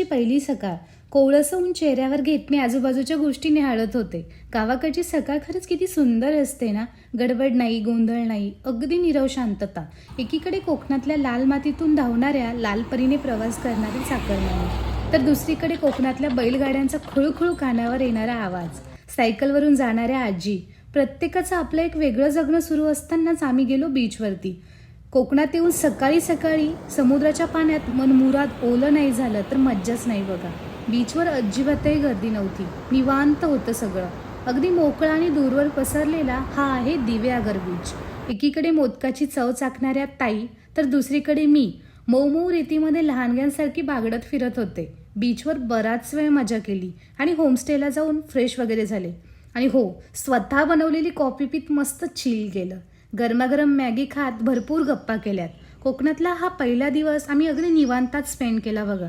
पहिली सकाळ कोवळसं ऊन चेहऱ्यावर घेत मी आजूबाजूच्या गोष्टी निहाळत होते. गावाकडची सकाळ खरंच किती सुंदर असते ना. गडबड नाही, गोंधळ नाही, अगदी नीरव शांतता. एकीकडे कोकणातल्या लाल मातीतून धावणाऱ्या लालपरीने प्रवास करणारी चाकरमानी, तर दुसरीकडे कोकणातल्या बैलगाड्यांचा खुळखुळू कानावर येणारा आवाज, सायकलवरून जाणाऱ्या आजी. प्रत्येकाचं आपलं एक वेगळं जगणं सुरू असतानाच आम्ही गेलो बीचवरती. कोकणात येऊन सकाळी सकाळी समुद्राच्या पाण्यात मनमुराद ओलं नाही झालं तर मज्जाच नाही बघा. बीचवर अजिबातही गर्दी नव्हती, निवांत होतं सगळं. अगदी मोकळा आणि दूरवर पसरलेला हा आहे दिवेआगर बीच. एकीकडे मोदकाची चव चाकणाऱ्या ताई, तर दुसरीकडे मी मऊ मऊ रेतीमध्ये लहानग्यांसारखी बागडत फिरत होते. बीचवर बराच वेळ मजा केली आणि होमस्टेला जाऊन फ्रेश वगैरे झाले. आणि हो, स्वतः बनवलेली कॉफी पीत मस्त चिल केलं. गरमागरम मॅगी खात भरपूर गप्पा केल्यात. कोकणातला हा पहिला दिवस आम्ही अगदी निवांतात स्पेंड केला बघा.